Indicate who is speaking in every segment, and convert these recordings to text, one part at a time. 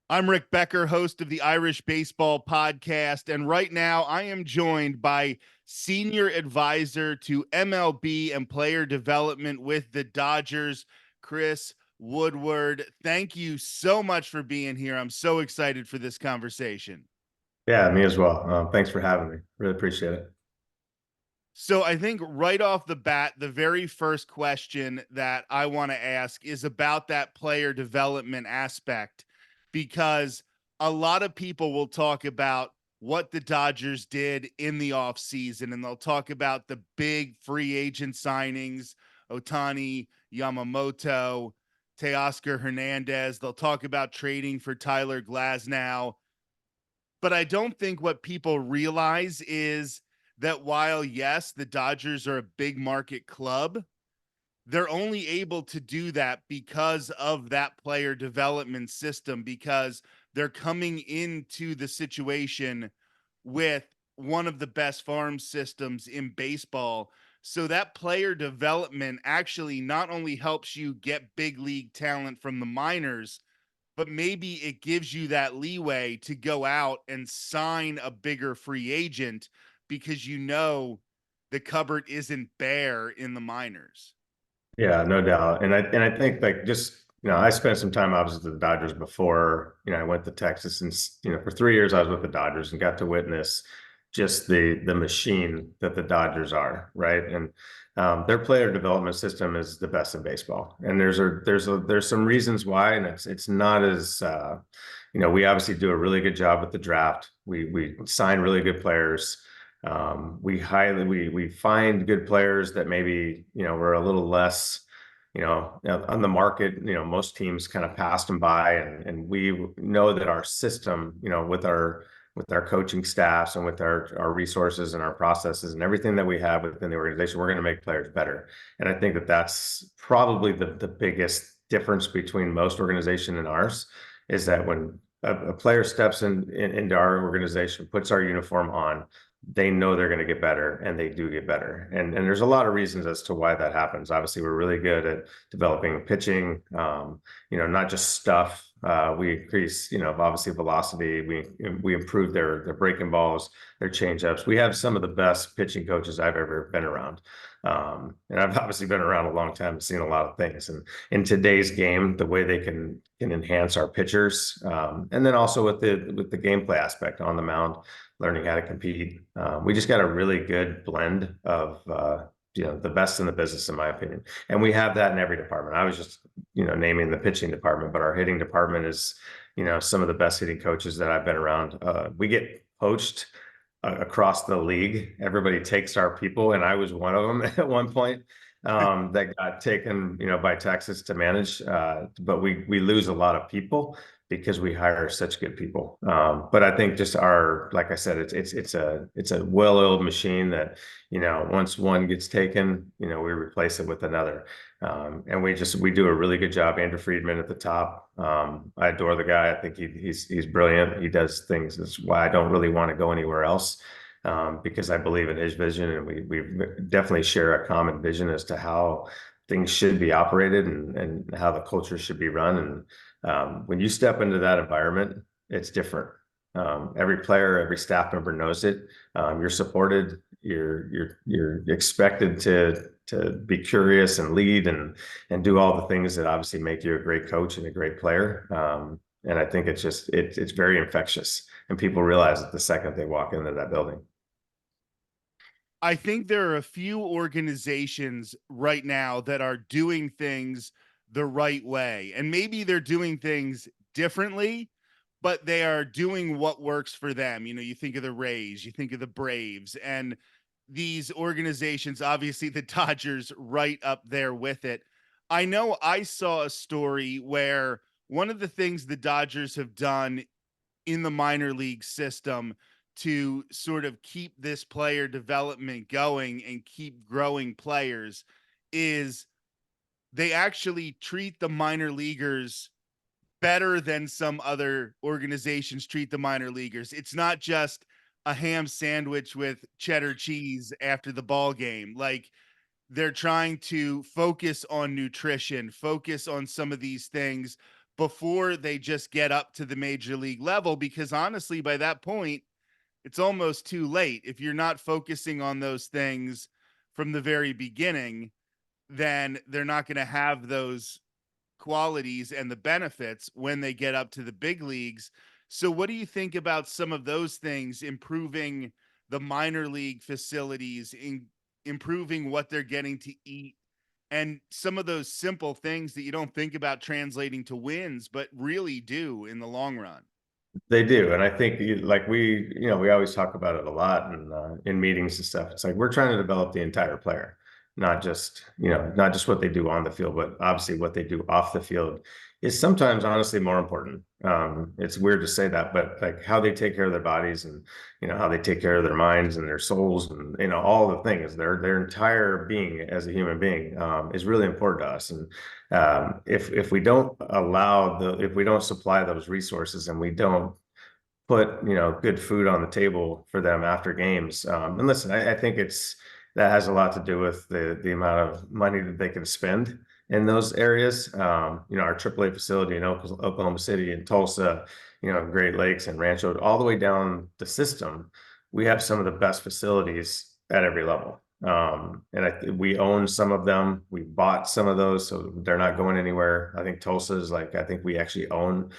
Speaker 1: I'm Rick Becker, host of the Irish Baseball Podcast, and right now I am joined by Senior Advisor to MLB and Player Development with the Dodgers, Chris Woodward. Thank you so much for being here. I'm so excited for this conversation.
Speaker 2: Yeah, me as well. Thanks for having me. Really appreciate it.
Speaker 1: So I think right off the bat, the very first question that I want to ask is about that player development aspect, because a lot of people will talk about what the Dodgers did in the offseason, and they'll talk about the big free agent signings, Ohtani, Yamamoto, Teoscar Hernandez. They'll talk about trading for Tyler Glasnow. But I don't think what people realize is that while, yes, the Dodgers are a big market club, they're only able to do that because of that player development system, because they're coming into the situation with one of the best farm systems in baseball. So that player development actually not only helps you get big league talent from the minors, but maybe it gives you that leeway to go out and sign a bigger free agent because you know the cupboard isn't bare in the minors.
Speaker 2: Yeah, no doubt. And I think like just I spent some time obviously with the Dodgers before. I went to Texas and for 3 years I was with the Dodgers and got to witness just the machine that the Dodgers are, right? And their player development system is the best in baseball. And there's some reasons why, and it's not as we obviously do a really good job with the draft. We sign really good players. We find good players that maybe were a little less on the market. Most teams kind of passed them by, and we know that our system, with our coaching staffs and with our resources and our processes and everything that we have within the organization, we're going to make players better. And I think that that's probably the biggest difference between most organization and ours, is that when a player steps into our organization, puts our uniform on, they know they're going to get better, and they do get better. And there's a lot of reasons as to why that happens. Obviously, we're really good at developing pitching, not just stuff. We increase, obviously velocity. We improve their breaking balls, their changeups. We have some of the best pitching coaches I've ever been around. And I've obviously been around a long time and seen a lot of things. And in today's game, the way they can enhance our pitchers, and then also with the gameplay aspect on the mound, learning how to compete. We just got a really good blend of the best in the business, in my opinion. And we have that in every department. I was just naming the pitching department, but our hitting department is some of the best hitting coaches that I've been around. We get poached across the league. Everybody takes our people, and I was one of them at one point. That got taken, by Texas to manage. But we lose a lot of people because we hire such good people. But I think just like I said, it's a well-oiled machine that, once one gets taken, we replace it with another. And we do a really good job. Andrew Friedman at the top. I adore the guy. I think he's brilliant. He does things. That's why I don't really want to go anywhere else. Because I believe in his vision, and we definitely share a common vision as to how things should be operated, and how the culture should be run. And when you step into that environment, it's different. Every player, every staff member knows it. You're supported. You're expected to be curious and lead and do all the things that obviously make you a great coach and a great player. And I think it's very infectious, and people realize it the second they walk into that building.
Speaker 1: I think there are a few organizations right now that are doing things the right way. And maybe they're doing things differently, but they are doing what works for them. You think of the Rays, you think of the Braves, and these organizations, obviously the Dodgers right up there with it. I know I saw a story where one of the things the Dodgers have done in the minor league system to sort of keep this player development going and keep growing players is they actually treat the minor leaguers better than some other organizations treat the minor leaguers. It's not just a ham sandwich with cheddar cheese after the ball game. Like, they're trying to focus on nutrition, focus on some of these things, before they just get up to the major league level, because honestly, by that point, it's almost too late. If you're not focusing on those things from the very beginning, then they're not going to have those qualities and the benefits when they get up to the big leagues. So, what do you think about some of those things, improving the minor league facilities, improving what they're getting to eat, and some of those simple things that you don't think about translating to wins, but really do in the long run?
Speaker 2: They do, and I think like we always talk about it a lot in meetings and stuff. It's like we're trying to develop the entire player, not just not just what they do on the field, but obviously what they do off the field is sometimes honestly more important. It's weird to say that, but like how they take care of their bodies and how they take care of their minds and their souls and all the things, their entire being as a human being is really important to us. And if we don't if we don't supply those resources and we don't put good food on the table for them after games, and listen, I think that has a lot to do with the amount of money that they can spend in those areas. Our AAA facility in Oklahoma City and Tulsa, Great Lakes and Rancho, all the way down the system, we have some of the best facilities at every level. And we own some of them. We bought some of those, so they're not going anywhere. I think Tulsa is I think we actually own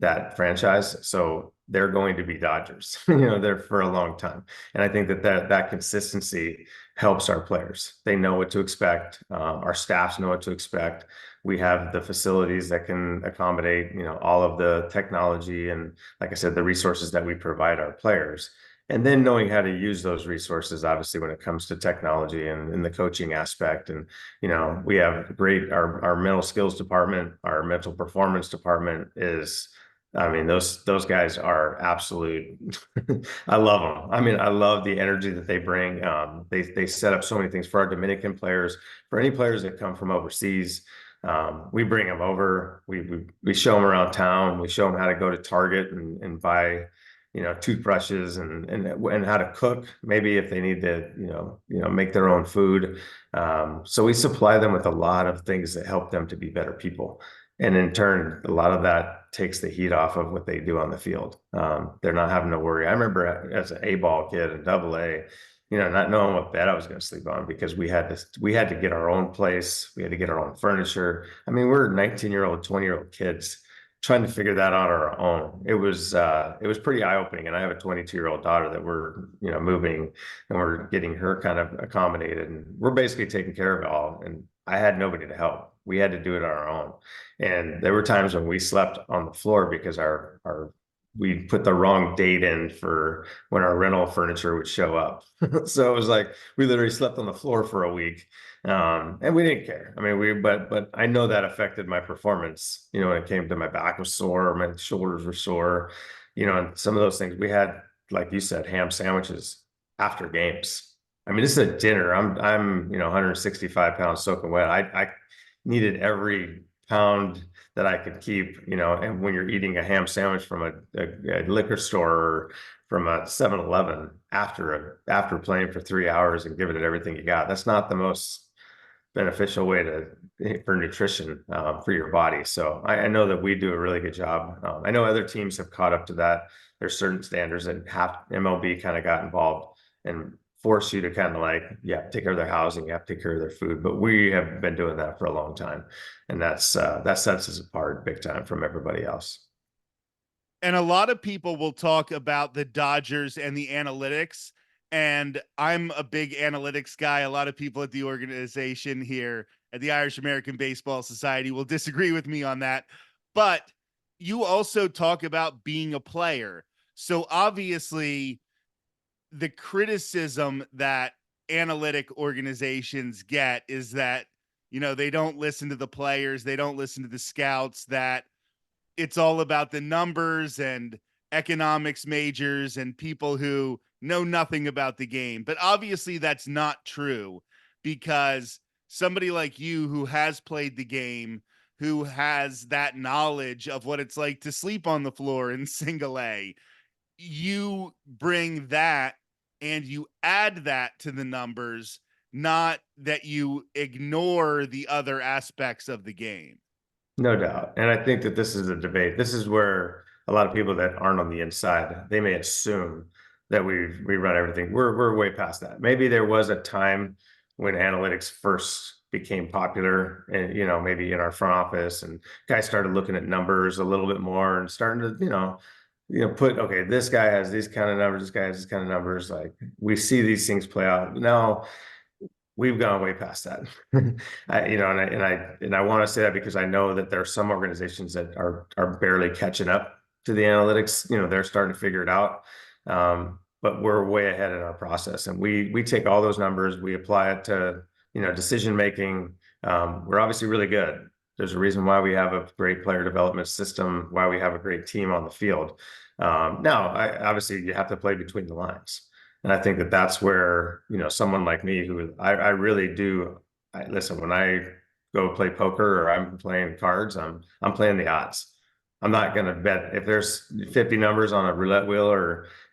Speaker 2: that franchise, so they're going to be Dodgers, there for a long time. And I think that consistency helps our players. They know what to expect. Our staffs know what to expect. We have the facilities that can accommodate, all of the technology and, like I said, the resources that we provide our players. And then knowing how to use those resources, obviously, when it comes to technology and the coaching aspect. And, we have our mental skills department, our mental performance department is, I mean, those guys are absolute. I love them. I mean, I love the energy that they bring. They set up so many things for our Dominican players, for any players that come from overseas. We bring them over. We show them around town. We show them how to go to Target and buy, toothbrushes and how to cook. Maybe if they need to, make their own food. So we supply them with a lot of things that help them to be better people. And in turn, a lot of that takes the heat off of what they do on the field. They're not having to worry. I remember as an A-ball kid and double A, not knowing what bed I was going to sleep on because we had to get our own place. We had to get our own furniture. I mean, we're 19-year-old, 20-year-old kids trying to figure that out on our own. It was pretty eye-opening. And I have a 22-year-old daughter that we're, moving and we're getting her kind of accommodated. And we're basically taking care of it all. And I had nobody to help. We had to do it on our own. And there were times when we slept on the floor because we put the wrong date in for when our rental furniture would show up. So it was like we literally slept on the floor for a week. And we didn't care. I mean, but I know that affected my performance, when it came to my back was sore, my shoulders were sore, and some of those things. We had, like you said, ham sandwiches after games. I mean, this is a dinner. I'm 165 pounds soaking wet. I needed every pound that I could keep, and when you're eating a ham sandwich from a liquor store or from a 7-Eleven after playing for 3 hours and giving it everything you got, that's not the most beneficial way for nutrition for your body. So I know that we do a really good job. I know other teams have caught up to that. There's certain standards that MLB kind of got involved and force you to kind of take care of their housing, you have to take care of their food. But we have been doing that for a long time. And that sets us apart big time from everybody else.
Speaker 1: And a lot of people will talk about the Dodgers and the analytics. And I'm a big analytics guy. A lot of people at the organization here at the Irish American Baseball Society will disagree with me on that. But you also talk about being a player. So obviously, the criticism that analytic organizations get is that, they don't listen to the players, they don't listen to the scouts, that it's all about the numbers and economics majors and people who know nothing about the game. But obviously that's not true, because somebody like you who has played the game, who has that knowledge of what it's like to sleep on the floor in single A, you bring that and you add that to the numbers, not that you ignore the other aspects of the game.
Speaker 2: No doubt. And I think that this is a debate. This is where a lot of people that aren't on the inside, they may assume that we run everything. We're way past that. Maybe there was a time when analytics first became popular and maybe in our front office, and guys started looking at numbers a little bit more and starting to, put, okay, this guy has these kind of numbers, this guy has these kind of numbers. Like, we see these things play out. Now we've gone way past that. And I want to say that because I know that there are some organizations that are barely catching up to the analytics. They're starting to figure it out. But we're way ahead in our process, and we take all those numbers, we apply it to decision making. We're obviously really good. There's a reason why we have a great player development system, why we have a great team on the field. Now, obviously, you have to play between the lines. And I think that that's where, someone like me who I really do, listen, when I go play poker or I'm playing cards, I'm playing the odds. I'm not going to bet if there's 50 numbers on a roulette wheel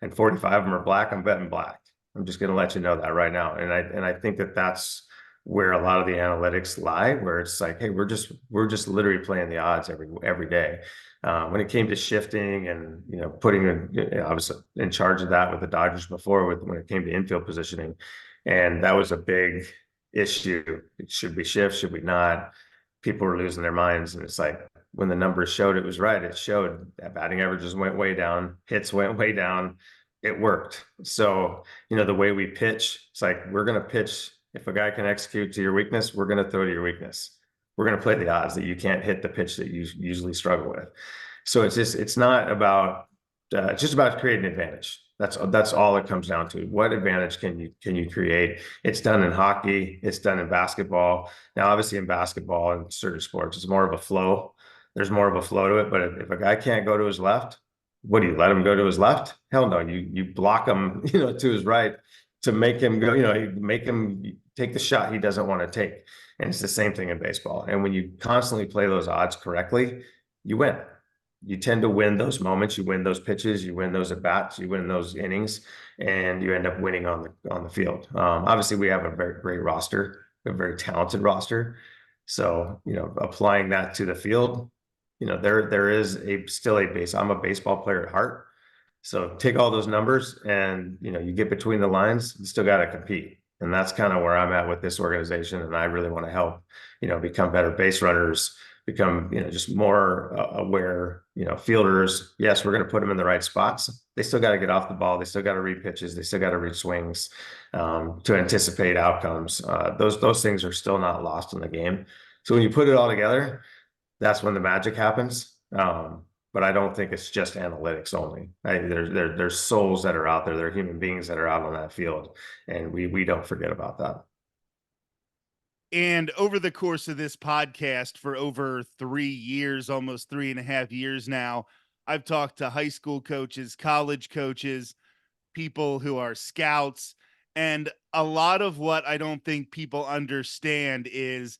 Speaker 2: and 45 of them are black, I'm betting black. I'm just going to let you know that right now. And I think that that's where a lot of the analytics lie, where it's like, hey, we're just literally playing the odds every day. When it came to shifting and putting I was in charge of that with the Dodgers before, when it came to infield positioning, and that was a big issue. Should we shift? Should we not? People were losing their minds, and it's like when the numbers showed it was right. It showed that batting averages went way down, hits went way down. It worked. So the way we pitch, it's like we're going to pitch. If a guy can execute to your weakness, we're going to throw to your weakness. We're going to play the odds that you can't hit the pitch that you usually struggle with. So it's not about it's just about creating advantage. That's all it comes down to. What advantage can you create? It's done in hockey. It's done in basketball. Now, obviously, in basketball and certain sports, it's more of a flow. There's more of a flow to it. But if a guy can't go to his left, what do you let him go to his left? Hell no. You block him, to his right to make him go. Make him take the shot he doesn't want to take. And it's the same thing in baseball. And when you constantly play those odds correctly, you win. You tend to win those moments, you win those pitches, you win those at bats, you win those innings, and you end up winning on the field. Obviously, we have a very great roster, a very talented roster. So applying that to the field, there is still a base. I'm a baseball player at heart, so take all those numbers and you get between the lines. You still got to compete, and that's kind of where I'm at with this organization. And I really want to help become better base runners, become just more aware fielders. Yes, we're going to put them in the right spots. They still got to get off the ball. They still got to read pitches. They still got to read swings to anticipate outcomes. Those things are still not lost in the game. So when you put it all together, that's when the magic happens. But I don't think it's just analytics only. There's souls that are out there. There are human beings that are out on that field, and we don't forget about that.
Speaker 1: And over the course of this podcast for over 3 years, almost 3.5 years now, I've talked to high school coaches, college coaches, people who are scouts. And a lot of what I don't think people understand is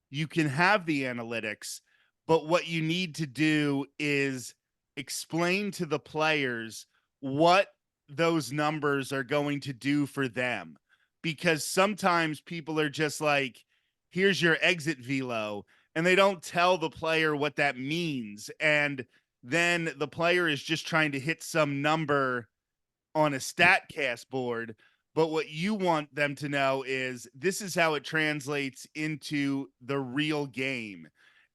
Speaker 1: you can have the analytics, but what you need to do is explain to the players what those numbers are going to do for them. Because sometimes people are just like, here's your exit velo, and they don't tell the player what that means. And then the player is just trying to hit some number on a StatCast board. But what you want them to know is this is how it translates into the real game.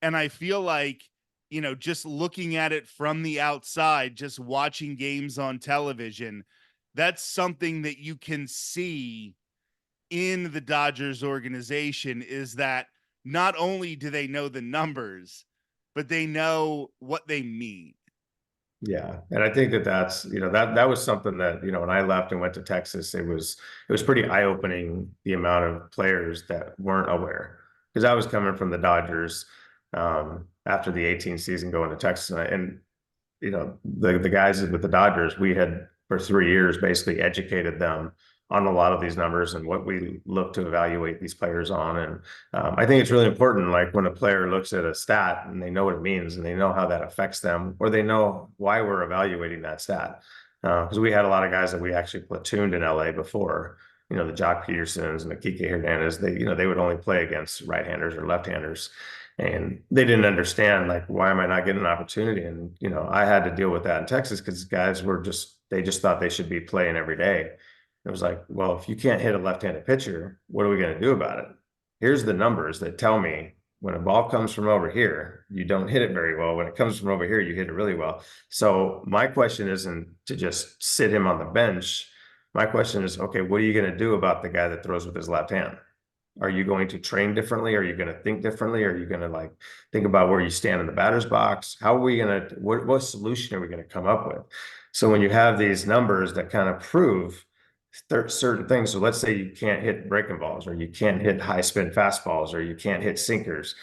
Speaker 1: And I feel like, just looking at it from the outside, just watching games on television, that's something that you can see in the Dodgers organization, is that not only do they know the numbers, but they know what they mean.
Speaker 2: Yeah. And I think that's, that was something that, when I left and went to Texas, it was pretty eye-opening, the amount of players that weren't aware. Because I was coming from the Dodgers after the 18 season going to Texas. And the guys with the Dodgers, we had for 3 years basically educated them on a lot of these numbers and what we look to evaluate these players on. And I think it's really important, like when a player looks at a stat and they know what it means and they know how that affects them, or they know why we're evaluating that stat. Because we had a lot of guys that we actually platooned in LA before, the Jock Petersons and the Kike Hernandez, they would only play against right-handers or left-handers. And they didn't understand, like, why am I not getting an opportunity? And, I had to deal with that in Texas because guys they just thought they should be playing every day. It was like, well, if you can't hit a left-handed pitcher, what are we going to do about it? Here's the numbers that tell me when a ball comes from over here, you don't hit it very well. When it comes from over here, you hit it really well. So my question isn't to just sit him on the bench. My question is, okay, what are you going to do about the guy that throws with his left hand? Are you going to train differently? Are you going to think differently? Are you going to like think about where you stand in the batter's box? How are we going to, what solution are we going to come up with? So when you have these numbers that kind of prove certain things, so let's say you can't hit breaking balls, or you can't hit high spin fastballs, or you can't hit sinkers,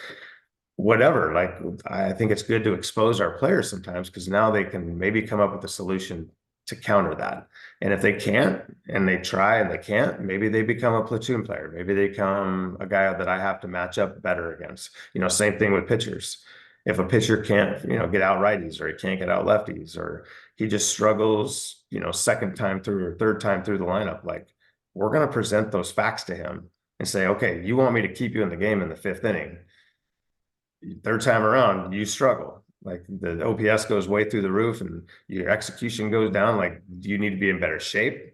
Speaker 2: whatever. Like, I think it's good to expose our players sometimes, because now they can maybe come up with a solution to counter that. And if they can't, and they try and they can't, maybe they become a platoon player. Maybe they become a guy that I have to match up better against. Same thing with pitchers. If a pitcher can't, get out righties, or he can't get out lefties, or he just struggles, second time through or third time through the lineup, like, we're going to present those facts to him and say, okay, you want me to keep you in the game in the fifth inning. Third time around, you struggle. Like, the OPS goes way through the roof and your execution goes down. Like, do you need to be in better shape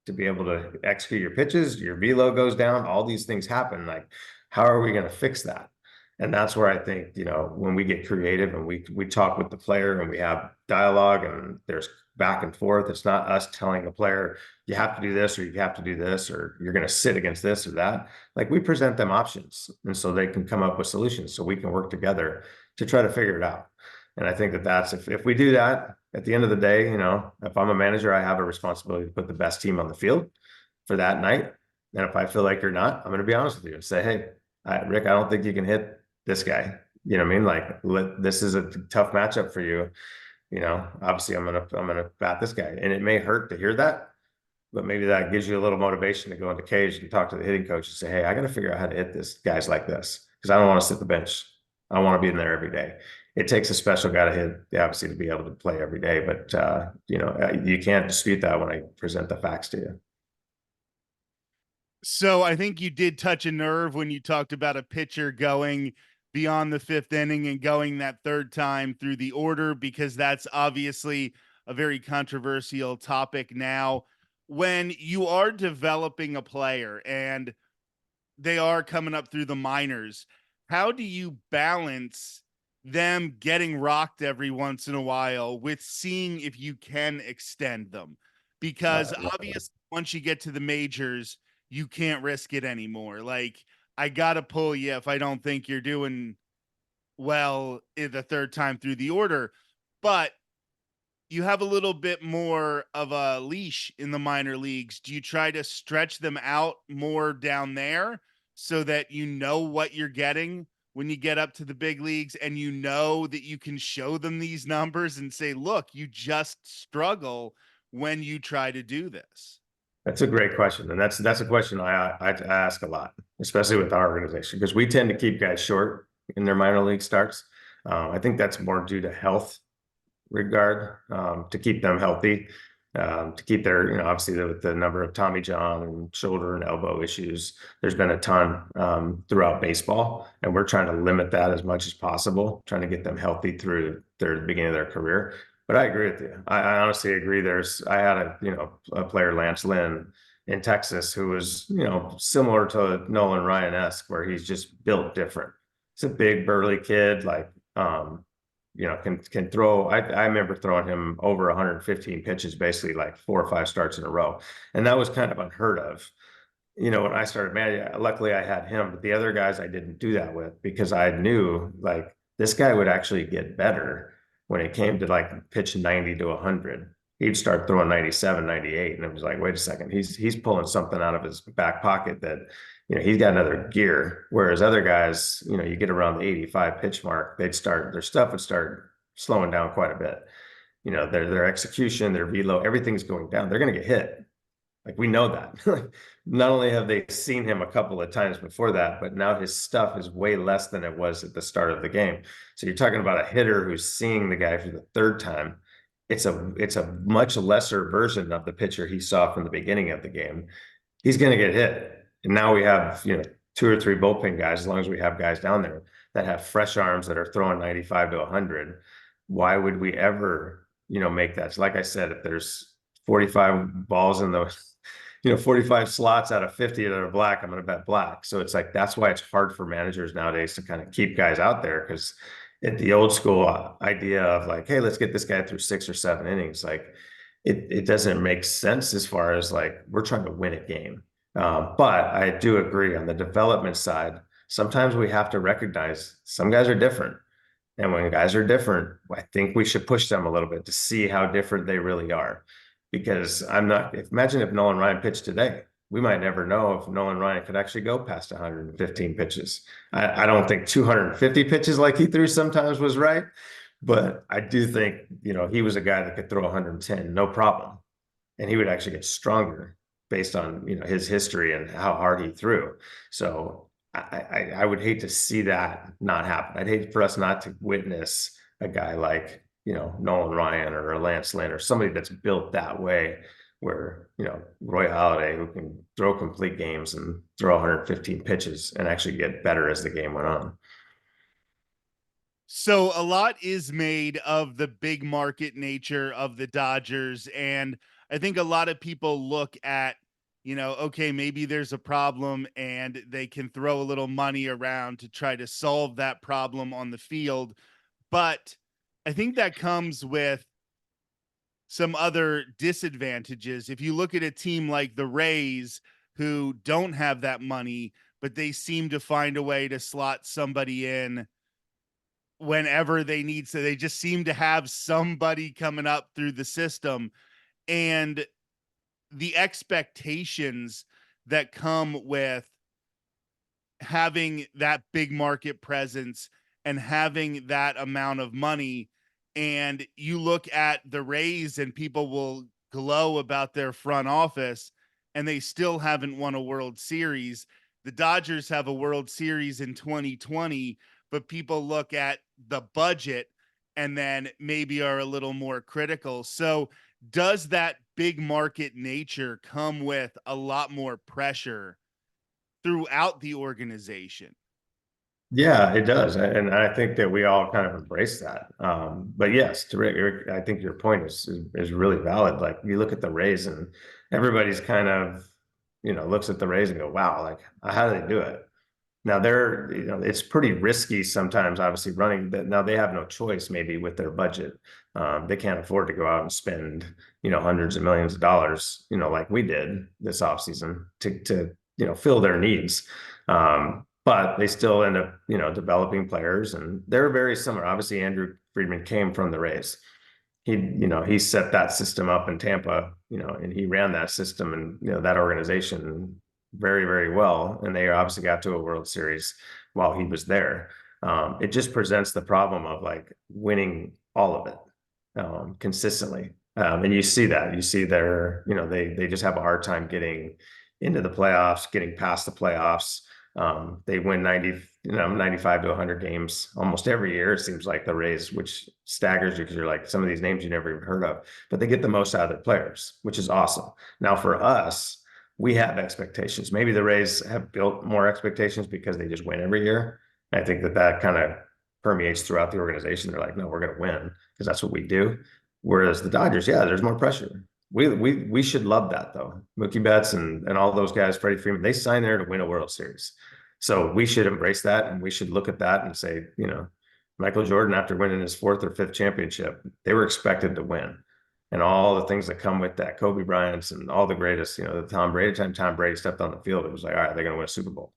Speaker 2: to be able to execute your pitches? Your velo goes down. All these things happen. Like, how are we going to fix that? And that's where I think, when we get creative and we talk with the player and we have dialogue and there's back and forth, it's not us telling the player, you have to do this, or you have to do this, or you're going to sit against this or that. Like, we present them options, and so they can come up with solutions, so we can work together to try to figure it out. And I think that's, if we do that, at the end of the day, if I'm a manager, I have a responsibility to put the best team on the field for that night. And if I feel like you're not, I'm going to be honest with you and say, hey, Rick, I don't think you can hit this guy. You know what I mean? Like, this is a tough matchup for you. Obviously I'm gonna bat this guy, and it may hurt to hear that, but maybe that gives you a little motivation to go in the cage and talk to the hitting coach and say, hey, I got to figure out how to hit this guys like this, because I don't want to sit the bench. I want to be in there every day. It takes a special guy to hit, obviously, to be able to play every day, but you can't dispute that when I present the facts to you.
Speaker 1: So I think you did touch a nerve when you talked about a pitcher going beyond the fifth inning and going that third time through the order, because that's obviously a very controversial topic now. When you are developing a player and they are coming up through the minors, how do you balance them getting rocked every once in a while with seeing if you can extend them? Because obviously, once you get to the majors, you can't risk it anymore. Like, I got to pull you if I don't think you're doing well in the third time through the order. But you have a little bit more of a leash in the minor leagues. Do you try to stretch them out more down there so that you know what you're getting when you get up to the big leagues, and you know that you can show them these numbers and say, look, you just struggle when you try to do this?
Speaker 2: That's a great question, and that's a question I ask a lot, especially with our organization, because we tend to keep guys short in their minor league starts. I think that's more due to health regard, to keep them healthy, to keep their, obviously with the number of Tommy John and shoulder and elbow issues, there's been a ton throughout baseball, and we're trying to limit that as much as possible, trying to get them healthy through the beginning of their career. But I agree with you. I honestly agree. I had a player, Lance Lynn, in Texas, who was, similar to Nolan Ryan-esque, where he's just built different. He's a big burly kid, like, can throw. I remember throwing him over 115 pitches, basically like 4 or 5 starts in a row. And that was kind of unheard of. When I started, man, luckily I had him, but the other guys I didn't do that with, because I knew, like, this guy would actually get better when it came to like pitch 90 to 100. He'd start throwing 97, 98. And it was like, wait a second, he's pulling something out of his back pocket that, he's got another gear. Whereas other guys, you get around the 85 pitch mark, their stuff would start slowing down quite a bit. Their execution, their velo, everything's going down. They're going to get hit. Like, we know that. Not only have they seen him a couple of times before that, but now his stuff is way less than it was at the start of the game. So you're talking about a hitter who's seeing the guy for the third time. It's a much lesser version of the pitcher he saw from the beginning of the game. He's going to get hit. And now we have, 2 or 3 bullpen guys, as long as we have guys down there. that have fresh arms that are throwing 95 to 100. Why would we ever, make that? So like I said, if there's 45 balls in the 45 slots out of 50 that are black, I'm going to bet black. So it's like, that's why it's hard for managers nowadays to kind of keep guys out there, because at the old school idea of like, hey, let's get this guy through 6 or 7 innings, like it doesn't make sense as far as like we're trying to win a game. But I do agree on the development side. Sometimes we have to recognize some guys are different. And when guys are different, I think we should push them a little bit to see how different they really are. Because imagine if Nolan Ryan pitched today. We might never know if Nolan Ryan could actually go past 115 pitches. I don't think 250 pitches like he threw sometimes was right, but I do think, he was a guy that could throw 110, no problem. And he would actually get stronger based on, his history and how hard he threw. So I would hate to see that not happen. I'd hate for us not to witness a guy like, Nolan Ryan or a Lance Lynn or somebody that's built that way, where, Roy Halladay, who can throw complete games and throw 115 pitches and actually get better as the game went on.
Speaker 1: So a lot is made of the big market nature of the Dodgers. And I think a lot of people look at, okay, maybe there's a problem and they can throw a little money around to try to solve that problem on the field. But I think that comes with some other disadvantages. If you look at a team like the Rays, who don't have that money, but they seem to find a way to slot somebody in whenever they need. So they just seem to have somebody coming up through the system, and the expectations that come with having that big market presence and having that amount of money. And you look at the Rays and people will glow about their front office, and they still haven't won a World Series. The Dodgers have a World Series in 2020, but people look at the budget and then maybe are a little more critical. So does that big market nature come with a lot more pressure throughout the organization?
Speaker 2: Yeah, it does. And I think that we all kind of embrace that. But yes, I think your point is really valid. Like you look at the Rays and everybody's kind of, looks at the Rays and go, wow, like how do they do it? Now they're, it's pretty risky sometimes, obviously running that. Now they have no choice maybe with their budget. They can't afford to go out and spend, hundreds of millions of dollars, like we did this offseason to, fill their needs. But they still end up, developing players, and they're very similar. Obviously, Andrew Friedman came from the Rays. He set that system up in Tampa, and he ran that system and, that organization very, very well. And they obviously got to a World Series while he was there. It just presents the problem of like winning all of it consistently. And you see that. You see they just have a hard time getting into the playoffs, getting past the playoffs. They win 95 to 100 games almost every year. It seems like the Rays, which staggers you because you're like, some of these names you never even heard of, but they get the most out of their players, which is awesome. Now for us, we have expectations. Maybe the Rays have built more expectations because they just win every year. I think that kind of permeates throughout the organization. They're like, no, we're going to win because that's what we do. Whereas the Dodgers, yeah, there's more pressure. We should love that though. Mookie Betts and all those guys, Freddie Freeman, they signed there to win a World Series. So we should embrace that, and we should look at that and say, Michael Jordan, after winning his 4th or 5th championship, they were expected to win. And all the things that come with that, Kobe Bryant's and all the greatest, the Tom Brady time Tom Brady stepped on the field, it was like, all right, they're going to win a Super Bowl.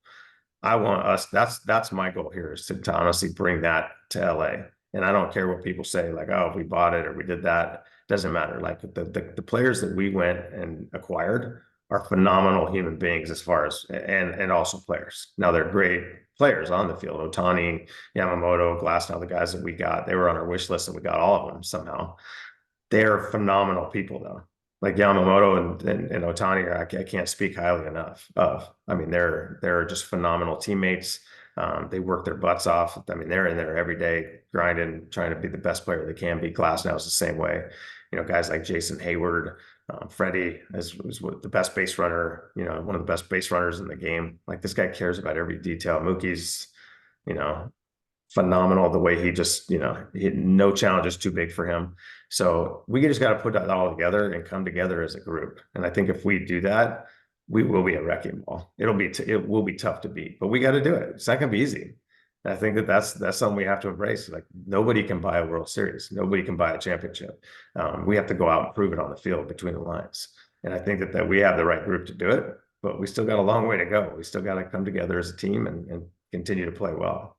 Speaker 2: I want us, that's my goal here, is to honestly bring that to LA. And I don't care what people say, like, oh, we bought it or we did that. Doesn't matter. Like the players that we went and acquired are phenomenal human beings as far as, and also players. Now they're great players on the field. Ohtani, Yamamoto, Glasnow, the guys that we got, they were on our wish list and we got all of them somehow. They're phenomenal people though. Like Yamamoto and Ohtani, I can't speak highly enough of. I mean, they're just phenomenal teammates. They work their butts off. I mean, they're in there every day grinding, trying to be the best player they can be. Glasnow is the same way. Guys like Jason Hayward, Freddie is the best base runner, one of the best base runners in the game. Like this guy cares about every detail. Mookie's, phenomenal the way he just, no challenge is too big for him. So we just got to put that all together and come together as a group. And I think if we do that, we will be a wrecking ball. It will be tough to beat, but we got to do it. It's not going to be easy. And I think that's something we have to embrace. Like nobody can buy a World Series. Nobody can buy a championship. We have to go out and prove it on the field between the lines. And I think that we have the right group to do it, but we still got a long way to go. We still got to come together as a team and continue to play well.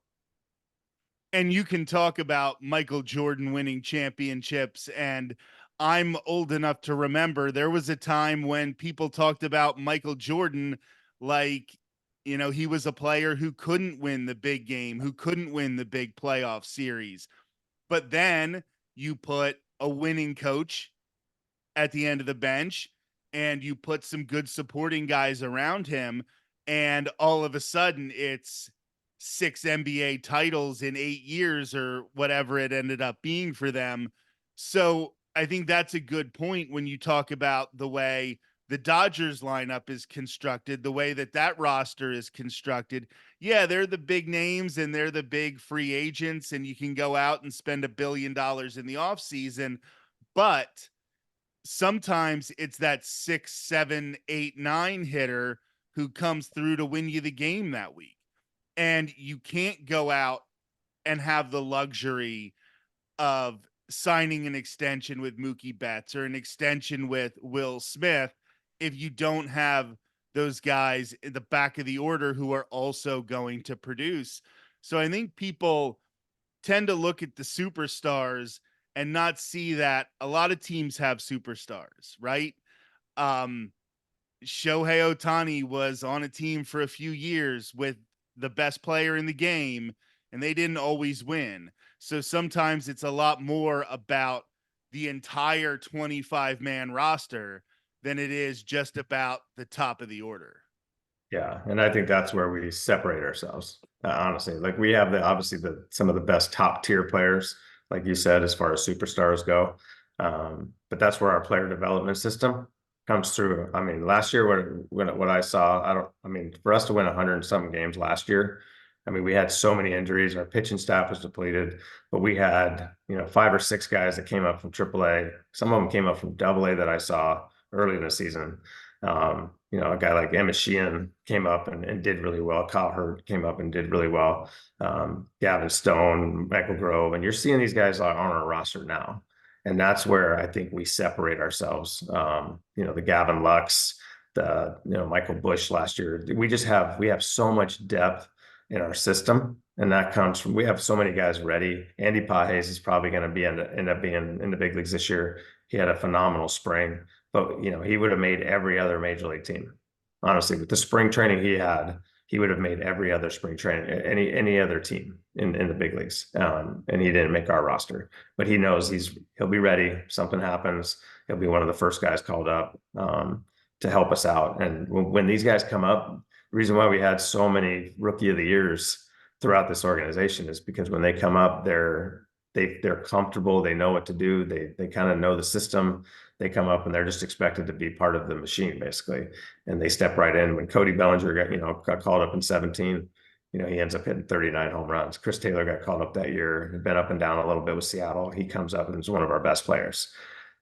Speaker 1: And you can talk about Michael Jordan winning championships, and I'm old enough to remember there was a time when people talked about Michael Jordan like, he was a player who couldn't win the big game, who couldn't win the big playoff series. But then you put a winning coach at the end of the bench and you put some good supporting guys around him, and all of a sudden it's 6 NBA titles in 8 years or whatever it ended up being for them. So I think that's a good point when you talk about the way the Dodgers lineup is constructed, the way that roster is constructed. Yeah, they're the big names and they're the big free agents, and you can go out and spend $1 billion in the offseason. But sometimes it's that 6, 7, 8, 9 hitter who comes through to win you the game that week. And you can't go out and have the luxury of signing an extension with Mookie Betts or an extension with Will Smith if you don't have those guys in the back of the order who are also going to produce. So I think people tend to look at the superstars and not see that a lot of teams have superstars, right? Um, Shohei Ohtani was on a team for a few years with the best player in the game, and they didn't always win. So sometimes it's a lot more about the entire 25-man roster than it is just about the top of the order.
Speaker 2: Yeah, and I think that's where we separate ourselves. Honestly, like we have obviously some of the best top tier players, like you said, as far as superstars go. But that's where our player development system comes through. I mean, last year what I saw, for us to win 100 and something games last year, I mean, we had so many injuries. Our pitching staff was depleted, but we had 5 or 6 guys that came up from AAA. Some of them came up from AA that I saw early in the season. A guy like Emmett Sheehan came up and did really well. Kyle Hurt came up and did really well. Gavin Stone, Michael Grove, and you're seeing these guys on our roster now. And that's where I think we separate ourselves. The Gavin Lux, the Michael Bush last year. We have so much depth in our system, and that comes from we have so many guys ready. Andy Pages is probably going to end up being in the big leagues this year. He had a phenomenal spring. But he would have made every other major league team. Honestly, with the spring training he had, he would have made every other spring training, any other team in the big leagues. And he didn't make our roster. But he knows he'll be ready. If something happens, he'll be one of the first guys called up to help us out. And when these guys come up, the reason why we had so many rookie of the years throughout this organization is because when they come up, they're comfortable. They know what to do. They kind of know the system. They come up and they're just expected to be part of the machine, basically. And they step right in. When Cody Bellinger got called up in 17, he ends up hitting 39 home runs. Chris Taylor got called up that year, had been up and down a little bit with Seattle. He comes up and is one of our best players.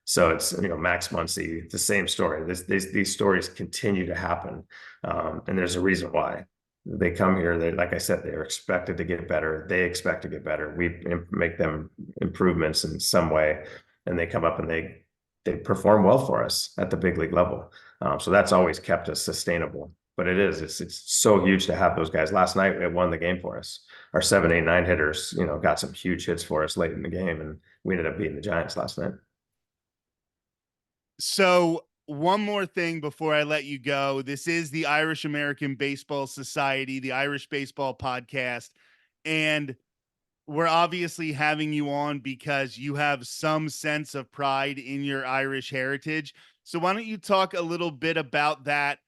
Speaker 2: So it's, Max Muncy, the same story. These stories continue to happen. And there's a reason why. They come here, like I said, they're expected to get better. They expect to get better. We make them improvements in some way, and they come up and they perform well for us at the big league level. So that's always kept us sustainable. But it's so huge to have those guys. Last night, it won the game for us. Our 7, 8, 9 hitters, got some huge hits for us late in the game, and we ended up beating the Giants last night.
Speaker 1: So one more thing before I let you go. This is the Irish American Baseball Society, the Irish Baseball Podcast. And we're obviously having you on because you have some sense of pride in your Irish heritage. So why don't you talk a little bit about that?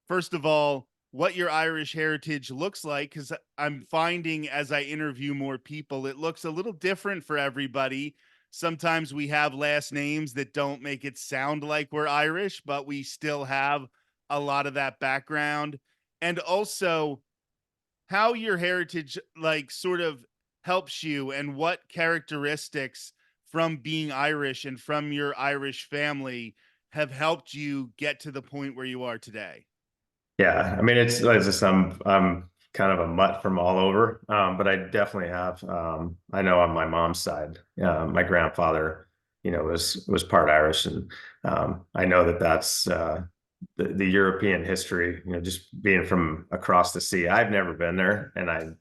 Speaker 1: First of all, what your Irish heritage looks like, because I'm finding as I interview more people, it looks a little different for everybody. Sometimes we have last names that don't make it sound like we're Irish, but we still have a lot of that background. And also how your heritage, like, sort of helps you, and what characteristics from being Irish and from your Irish family have helped you get to the point where you are today?
Speaker 2: Yeah, I mean, it's just I'm kind of a mutt from all over, but I definitely have. I know on my mom's side, my grandfather, was part Irish, and I know that that's the European history. Just being from across the sea. I've never been there, and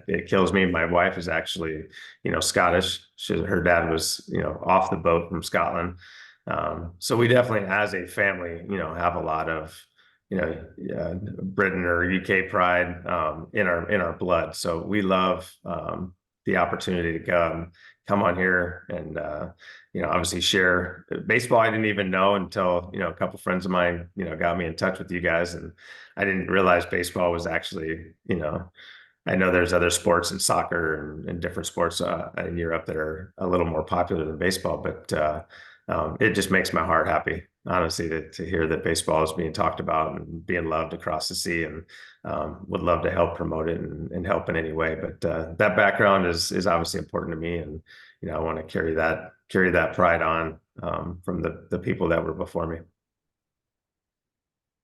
Speaker 2: it kills me. My wife is actually, Scottish. Her dad was, off the boat from Scotland. So we definitely, as a family, have a lot of Britain or UK pride in our blood. So we love the opportunity to come on here and obviously share baseball. I didn't even know until a couple friends of mine got me in touch with you guys, and I didn't realize baseball was actually I know there's other sports and soccer and different sports in Europe that are a little more popular than baseball, but it just makes my heart happy, honestly, to hear that baseball is being talked about and being loved across the sea, and would love to help promote it and help in any way. But that background is obviously important to me, and I want to carry that pride on from the people that were before me.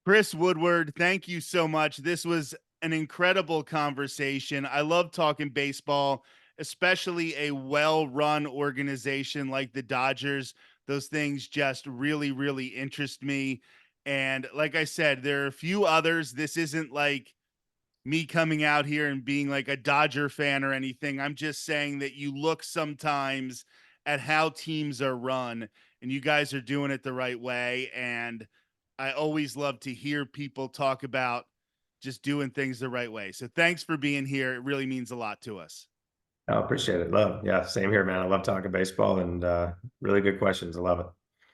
Speaker 1: Chris Woodward, thank you so much. This was an incredible conversation. I love talking baseball, especially a well run organization like the Dodgers. Those things just really, really interest me. And like I said, there are a few others. This isn't like me coming out here and being like a Dodger fan or anything. I'm just saying that you look sometimes at how teams are run, and you guys are doing it the right way. And I always love to hear people talk about just doing things the right way. So thanks for being here. It really means a lot to us.
Speaker 2: I appreciate it. Love. Yeah, same here, man. I love talking baseball, and really good questions. I love it.